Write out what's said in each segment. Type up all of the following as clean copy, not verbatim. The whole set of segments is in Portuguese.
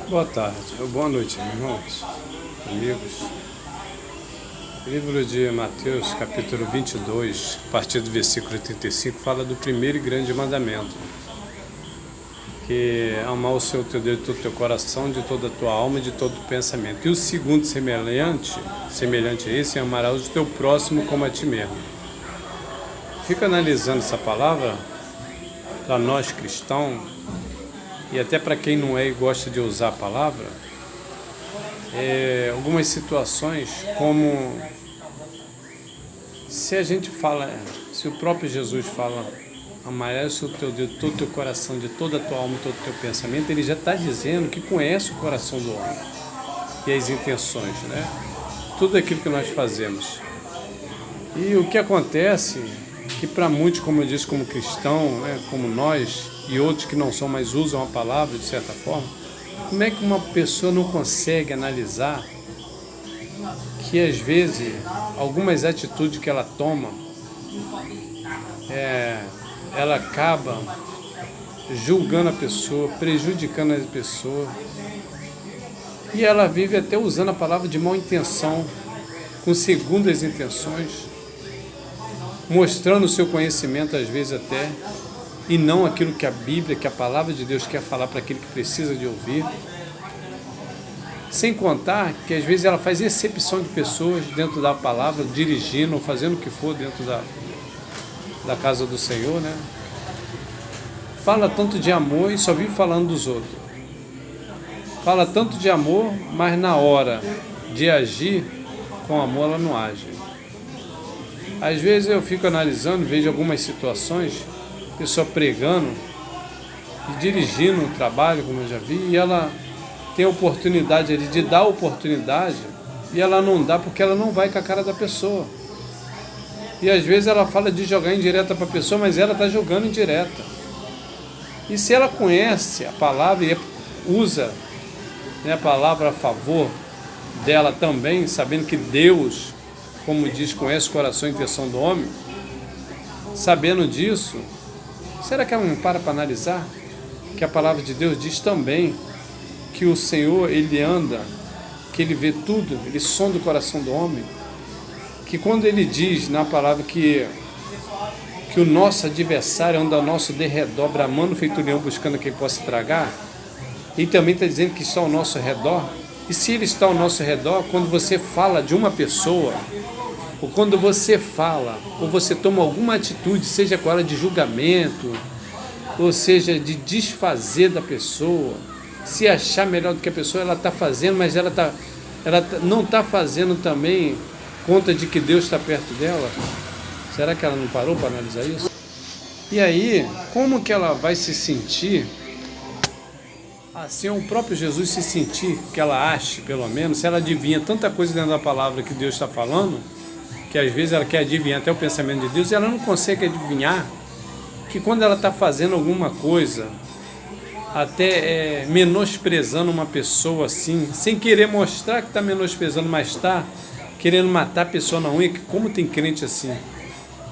Boa tarde, ou boa noite, meus irmãos, amigos. Livro de Mateus, capítulo 22, a partir do versículo 85, fala do primeiro e grande mandamento, que é amar o Senhor teu Deus de todo o teu coração, de toda a tua alma e de todo o pensamento. E o segundo semelhante a esse, é amarás o teu próximo como a ti mesmo. Fico analisando essa palavra, para nós cristãos, e até para quem não é e gosta de usar a palavra, algumas situações como se a gente fala, se o próprio Jesus fala, amarás o teu Deus de todo o teu coração, de toda a tua alma e todo o teu pensamento, ele já está dizendo que conhece o coração do homem e as intenções, né? Tudo aquilo que nós fazemos. E o que acontece, que para muitos, como eu disse, como cristão, né, como nós, e outros que não são, mas usam a palavra de certa forma, como é que uma pessoa não consegue analisar que às vezes algumas atitudes que ela toma, ela acaba julgando a pessoa, prejudicando a pessoa, e ela vive até usando a palavra de má intenção, com segundas intenções, mostrando o seu conhecimento às vezes até, e não aquilo que a Bíblia, que a palavra de Deus quer falar para aquele que precisa de ouvir. Sem contar que às vezes ela faz excepção de pessoas dentro da palavra, dirigindo ou fazendo o que for dentro da casa do Senhor, né? Fala tanto de amor e só vive falando dos outros. Fala tanto de amor, mas na hora de agir com amor ela não age. Às vezes eu fico analisando, vejo algumas situações, pessoa pregando e dirigindo um trabalho, como eu já vi, e ela tem a oportunidade ali de dar oportunidade e ela não dá porque ela não vai com a cara da pessoa. E às vezes ela fala de jogar indireta para a pessoa, mas ela está jogando indireta. E se ela conhece a palavra e usa, né, a palavra a favor dela também, sabendo que Deus, como diz, conhece o coração e a intenção do homem, sabendo disso, será que ela não para analisar que a palavra de Deus diz também que o Senhor, ele anda, que ele vê tudo, ele sonda o coração do homem, que quando ele diz na palavra que o nosso adversário anda ao nosso derredor, bramando feito leão, buscando quem possa tragar, e também está dizendo que está ao nosso redor. E se ele está ao nosso redor, quando você fala de uma pessoa, ou quando você fala, ou você toma alguma atitude, seja com ela de julgamento, ou seja, de desfazer da pessoa, se achar melhor do que a pessoa, ela está fazendo, mas ela não está fazendo também conta de que Deus está perto dela. Será que ela não parou para analisar isso? E aí, como que ela vai se sentir, assim o próprio Jesus se sentir, que ela ache, pelo menos, se ela adivinha tanta coisa dentro da palavra que Deus está falando, que às vezes ela quer adivinhar até o pensamento de Deus, e ela não consegue adivinhar que quando ela está fazendo alguma coisa, até menosprezando uma pessoa assim, sem querer mostrar que está menosprezando, mas está querendo matar a pessoa na unha, que como tem crente assim,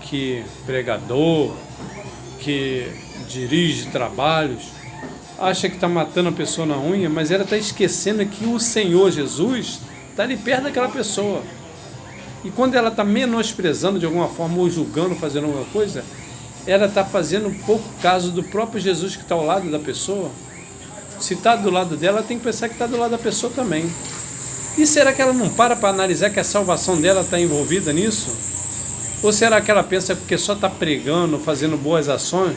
que pregador, que dirige trabalhos, acha que está matando a pessoa na unha, mas ela está esquecendo que o Senhor Jesus está ali perto daquela pessoa. E quando ela está menosprezando de alguma forma, ou julgando, fazendo alguma coisa, ela está fazendo pouco caso do próprio Jesus que está ao lado da pessoa. Se está do lado dela, ela tem que pensar que está do lado da pessoa também. E será que ela não para analisar que a salvação dela está envolvida nisso? Ou será que ela pensa que porque só está pregando, fazendo boas ações,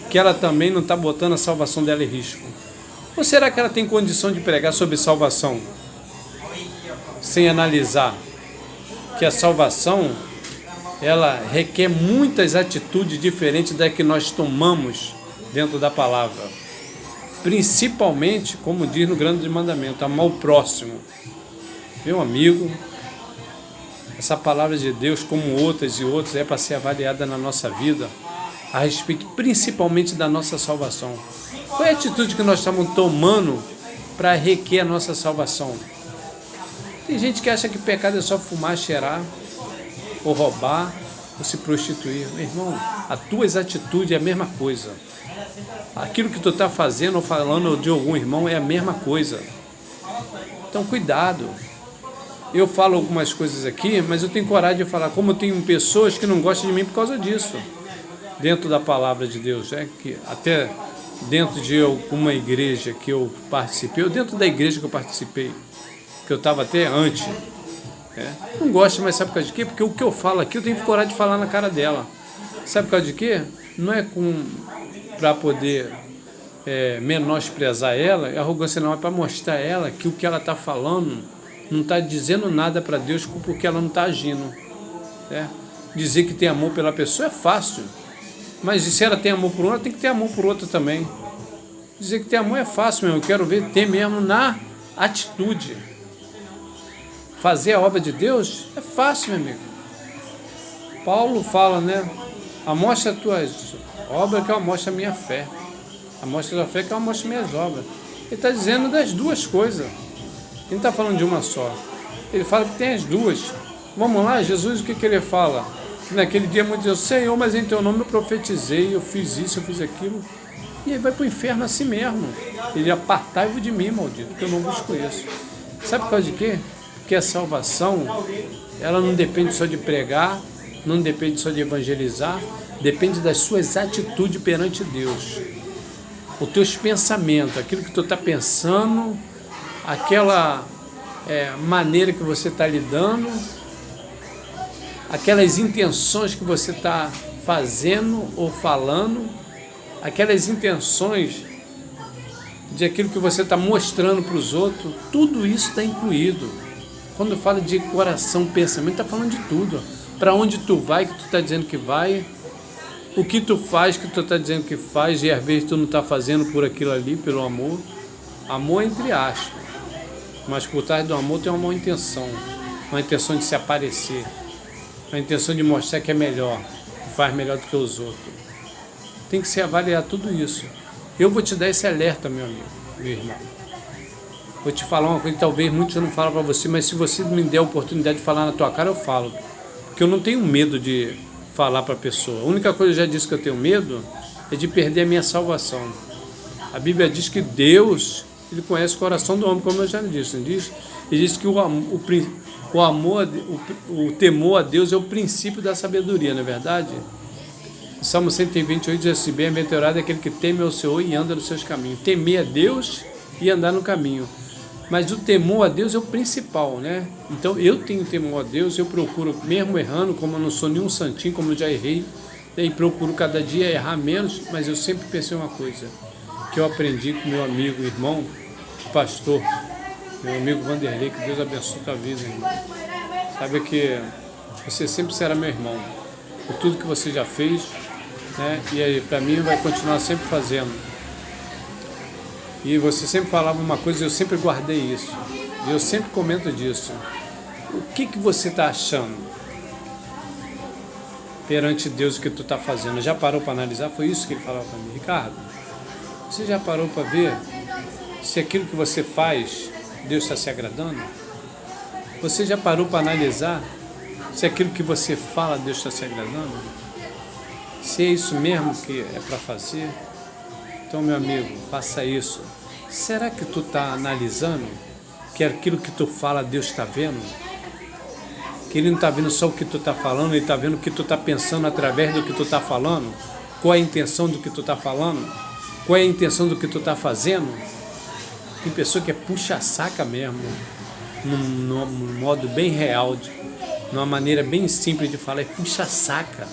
que ela também não está botando a salvação dela em risco? Ou será que ela tem condição de pregar sobre salvação sem analisar que a salvação, ela requer muitas atitudes diferentes da que nós tomamos dentro da palavra? Principalmente, como diz no grande mandamento, amar o próximo. Meu amigo, essa palavra de Deus, como outras e outras, é para ser avaliada na nossa vida a respeito principalmente da nossa salvação. Qual é a atitude que nós estamos tomando para requer a nossa salvação? Tem gente que acha que pecado é só fumar, cheirar, ou roubar, ou se prostituir. Meu irmão, as tuas atitudes é a mesma coisa. Aquilo que tu está fazendo ou falando de algum irmão é a mesma coisa. Então, cuidado. Eu falo algumas coisas aqui, mas eu tenho coragem de falar, como eu tenho pessoas que não gostam de mim por causa disso. Dentro da palavra de Deus, que até dentro de alguma igreja que eu participei, ou dentro da igreja que eu participei, que eu estava até antes, não gosto, mas sabe por causa de quê? Porque o que eu falo aqui, eu tenho coragem de falar na cara dela. Sabe por causa de quê? Não é para poder menosprezar ela, arrogância não, é para mostrar a ela que o que ela está falando não está dizendo nada para Deus porque ela não está agindo. Dizer que tem amor pela pessoa é fácil, mas se ela tem amor por uma, ela tem que ter amor por outra também. Dizer que tem amor é fácil mesmo, eu quero ver ter mesmo na atitude. Fazer a obra de Deus é fácil, meu amigo. Paulo fala, amostra as tuas obras que eu amostro a minha fé. Amostra a tua fé que eu amostro as minhas obras. Ele está dizendo das duas coisas. Ele não está falando de uma só. Ele fala que tem as duas. Vamos lá, Jesus, o que ele fala? Que naquele dia muitos dizem, Senhor, mas em teu nome eu profetizei, eu fiz isso, eu fiz aquilo. E ele vai para o inferno assim mesmo. Ele apartai-vos de mim, maldito, que eu não vos conheço. Sabe por causa de quê? Porque a salvação, ela não depende só de pregar, não depende só de evangelizar, depende das suas atitudes perante Deus. Os teus pensamentos, aquilo que tu está pensando, aquela maneira que você está lidando, aquelas intenções que você está fazendo ou falando, aquelas intenções de aquilo que você está mostrando para os outros, tudo isso está incluído. Quando fala de coração, pensamento, está falando de tudo. Para onde tu vai, que tu está dizendo que vai, o que tu faz, que tu está dizendo que faz, e às vezes tu não está fazendo por aquilo ali, pelo amor. Amor entre aspas, mas por trás do amor tem uma boa intenção, uma intenção de se aparecer, uma intenção de mostrar que é melhor, que faz melhor do que os outros. Tem que se avaliar tudo isso. Eu vou te dar esse alerta, meu amigo, meu irmão. Vou te falar uma coisa que talvez muitos não falam para você, mas se você me der a oportunidade de falar na tua cara, eu falo. Porque eu não tenho medo de falar para a pessoa. A única coisa que eu já disse que eu tenho medo é de perder a minha salvação. A Bíblia diz que Deus, Ele conhece o coração do homem, como eu já disse. Ele diz que o temor a Deus é o princípio da sabedoria, não é verdade? Salmo 128 diz assim, bem-aventurado é aquele que teme ao Senhor e anda nos seus caminhos. Temer a Deus e andar no caminho. Mas o temor a Deus é o principal, Então eu tenho temor a Deus, eu procuro, mesmo errando, como eu não sou nenhum santinho, como eu já errei, e procuro cada dia errar menos, mas eu sempre pensei uma coisa, que eu aprendi com meu amigo, irmão, pastor, meu amigo Vanderlei, que Deus abençoe a tua vida, irmão. Sabe que você sempre será meu irmão, por tudo que você já fez, E aí, para mim vai continuar sempre fazendo. E você sempre falava uma coisa, eu sempre guardei isso. E eu sempre comento disso. O que você está achando perante Deus o que tu está fazendo? Já parou para analisar? Foi isso que ele falava para mim. Ricardo, você já parou para ver se aquilo que você faz, Deus está se agradando? Você já parou para analisar se aquilo que você fala, Deus está se agradando? Se é isso mesmo que é para fazer? Então, meu amigo, faça isso. Será que tu está analisando que aquilo que tu fala, Deus está vendo? Que Ele não está vendo só o que tu está falando, Ele está vendo o que tu está pensando através do que tu está falando? Qual é a intenção do que tu está falando? Qual é a intenção do que tu está fazendo? Tem pessoa que é puxa-saca mesmo, num modo bem real, numa maneira bem simples de falar, é puxa-saca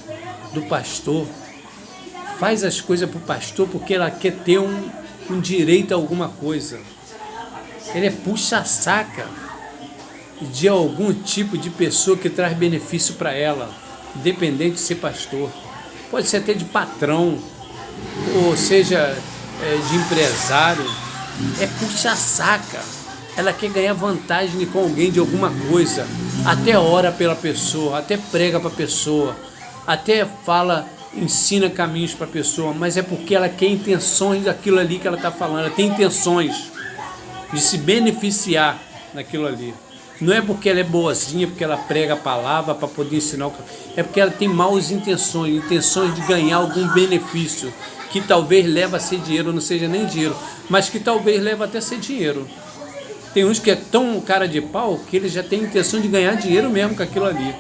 do pastor. Faz as coisas para o pastor porque ela quer ter um direito a alguma coisa. Ele é puxa-saca de algum tipo de pessoa que traz benefício para ela, independente de ser pastor. Pode ser até de patrão, ou seja, de empresário. É puxa-saca. Ela quer ganhar vantagem com alguém de alguma coisa. Até ora pela pessoa, até prega para a pessoa, até ensina caminhos para a pessoa, mas é porque ela quer intenções daquilo ali que ela está falando. Ela tem intenções de se beneficiar daquilo ali. Não é porque ela é boazinha, porque ela prega a palavra para poder ensinar, é porque ela tem maus intenções de ganhar algum benefício, que talvez leva a ser dinheiro, não seja nem dinheiro, mas que talvez leva até a ser dinheiro. Tem uns que é tão cara de pau que eles já têm intenção de ganhar dinheiro mesmo com aquilo ali.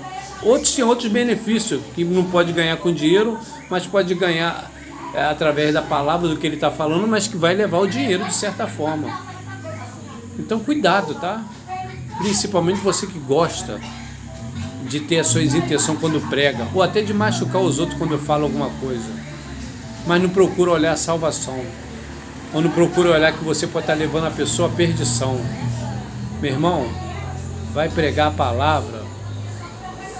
Outros têm outros benefícios, que não pode ganhar com dinheiro, mas pode ganhar através da palavra, do que ele está falando, mas que vai levar o dinheiro de certa forma. Então cuidado, tá? Principalmente você que gosta de ter as suas intenções quando prega, ou até de machucar os outros quando fala alguma coisa, mas não procura olhar a salvação, ou não procura olhar que você pode estar levando a pessoa à perdição. Meu irmão, vai pregar a palavra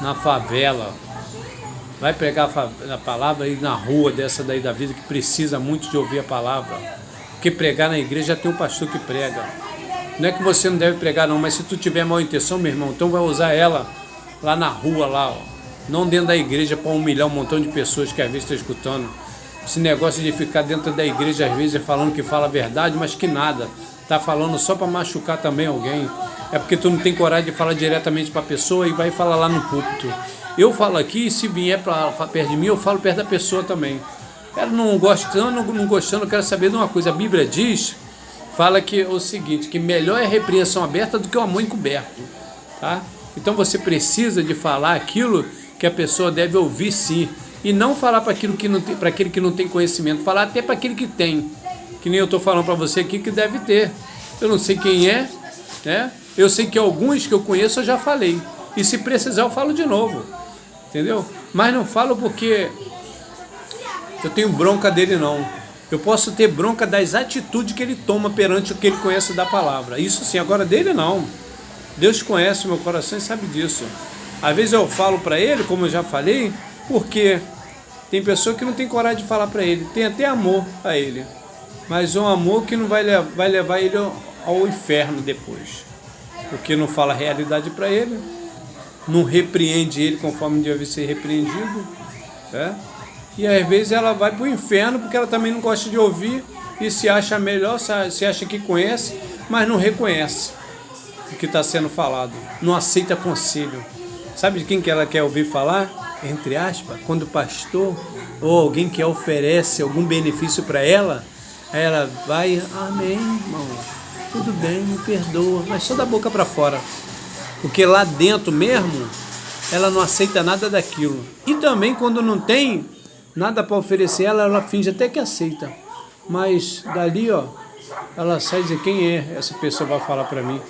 na favela, vai pregar a palavra aí na rua dessa daí da vida, que precisa muito de ouvir a palavra, porque pregar na igreja tem um pastor que prega. Não é que você não deve pregar não, mas se tu tiver má intenção, meu irmão, então vai usar ela lá na rua, lá, ó. Não dentro da igreja para humilhar um montão de pessoas que às vezes estão escutando. Esse negócio de ficar dentro da igreja às vezes falando que fala a verdade, mas que nada, tá falando só para machucar também alguém. É porque tu não tem coragem de falar diretamente para a pessoa e vai falar lá no púlpito. Eu falo aqui, se vier para perto de mim, eu falo perto da pessoa também. Ela não gostando, não gostando, eu quero saber de uma coisa. A Bíblia diz, fala que é o seguinte, que melhor é a repreensão aberta do que o amor encoberto, tá? Então você precisa de falar aquilo que a pessoa deve ouvir, sim, e não falar para aquilo que não tem, para aquele que não tem conhecimento, falar até para aquele que tem, que nem eu estou falando para você aqui que deve ter. Eu não sei quem é, né? Eu sei que alguns que eu conheço eu já falei, e se precisar eu falo de novo, entendeu? Mas não falo porque eu tenho bronca dele, não. Eu posso ter bronca das atitudes que ele toma perante o que ele conhece da palavra. Isso sim, agora dele não. Deus conhece o meu coração e sabe disso. Às vezes eu falo para ele, como eu já falei, porque tem pessoa que não tem coragem de falar para ele. Tem até amor a ele, mas um amor que não vai levar ele ao inferno depois. Porque não fala a realidade para ele, não repreende ele conforme deve ser repreendido, né? E às vezes ela vai para o inferno porque ela também não gosta de ouvir e se acha melhor, se acha que conhece, mas não reconhece o que está sendo falado, não aceita conselho. Sabe de quem que ela quer ouvir falar? Entre aspas, quando o pastor ou alguém que oferece algum benefício para ela, aí ela vai, amém, irmão, tudo bem, me perdoa, mas só da boca para fora, porque lá dentro mesmo ela não aceita nada daquilo. E também quando não tem nada para oferecer, ela finge até que aceita, mas dali, ó, ela sai e diz, quem é essa pessoa vai falar para mim?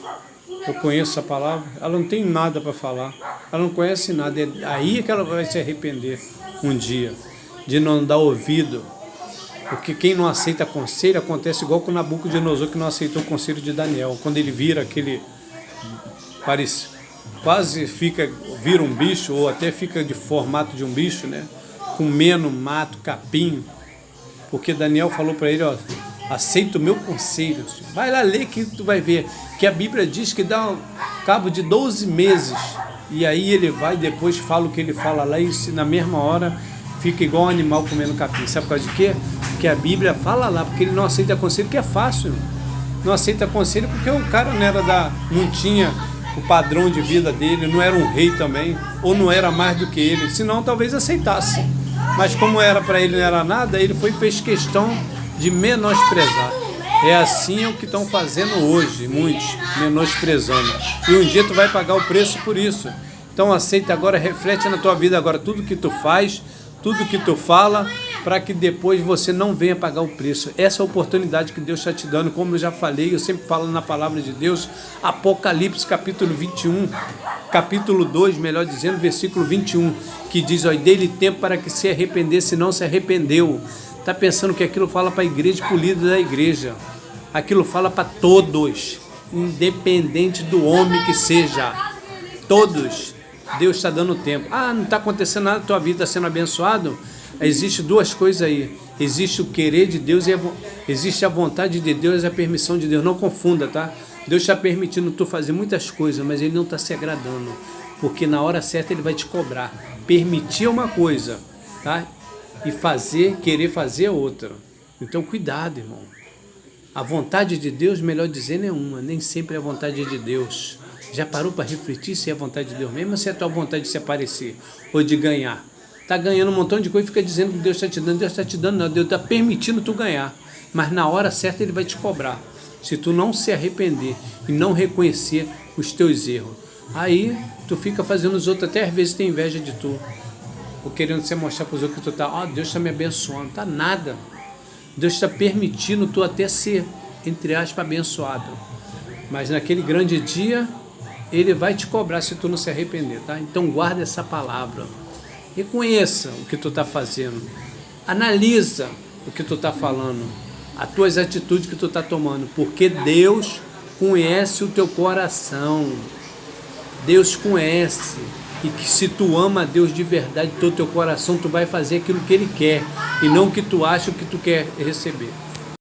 Eu conheço essa palavra, ela não tem nada para falar, ela não conhece nada, é aí que ela vai se arrepender um dia, de não dar ouvido, porque quem não aceita conselho, acontece igual com o Nabucodonosor, que não aceitou o conselho de Daniel, quando ele vira aquele, parece, quase vira um bicho, ou até fica de formato de um bicho, né? Comendo mato, capim, porque Daniel falou para ele, ó, aceita o meu conselho, vai lá ler que tu vai ver, que a Bíblia diz que dá cabo de 12 meses, e aí ele vai depois fala o que ele fala lá, e na mesma hora fica igual um animal comendo capim. Sabe por causa de quê? Porque a Bíblia fala lá, porque ele não aceita conselho, que é fácil, não aceita conselho porque o cara não tinha o padrão de vida dele, não era um rei também, ou não era mais do que ele, senão talvez aceitasse. Mas como era para ele não era nada, ele fez questão de menosprezar. É assim o que estão fazendo hoje, muitos, menosprezando. E um dia tu vai pagar o preço por isso. Então aceita agora, reflete na tua vida agora tudo que tu faz, tudo que tu fala, para que depois você não venha pagar o preço. Essa é a oportunidade que Deus está te dando, como eu já falei, eu sempre falo na palavra de Deus, Apocalipse capítulo 21, capítulo 2, melhor dizendo, versículo 21, que diz, ó, dê-lhe tempo para que se arrependesse, não se arrependeu. Está pensando que aquilo fala para a igreja, para o líder da igreja. Aquilo fala para todos, independente do homem que seja. Todos. Deus está dando tempo. Ah, não está acontecendo nada na tua vida, está sendo abençoado? Existem duas coisas aí. Existe o querer de Deus e existe a vontade de Deus e a permissão de Deus. Não confunda, tá? Deus está permitindo tu fazer muitas coisas, mas Ele não está se agradando. Porque na hora certa Ele vai te cobrar. Permitir uma coisa, tá? E querer fazer outra. Então cuidado, irmão. A vontade de Deus, melhor dizendo, é uma. Nem sempre é a vontade de Deus. Já parou para refletir se é a vontade de Deus mesmo ou se é a tua vontade de se aparecer ou de ganhar? Tá ganhando um montão de coisa e fica dizendo que Deus está te dando. Deus está te dando, não. Deus está permitindo tu ganhar. Mas na hora certa Ele vai te cobrar. Se tu não se arrepender e não reconhecer os teus erros. Aí tu fica fazendo os outros, até às vezes tem inveja de tu. Ou querendo se mostrar para os outros que tu tá, Deus está me abençoando. Tá nada. Deus está permitindo tu até ser, entre aspas, abençoado. Mas naquele grande dia, Ele vai te cobrar se tu não se arrepender, tá? Então guarda essa palavra. Reconheça o que tu está fazendo. Analisa o que tu está falando. As tuas atitudes que tu está tomando. Porque Deus conhece o teu coração. Deus conhece. E que se tu ama a Deus de verdade, todo o teu coração, tu vai fazer aquilo que Ele quer. E não o que tu acha, o que tu quer receber.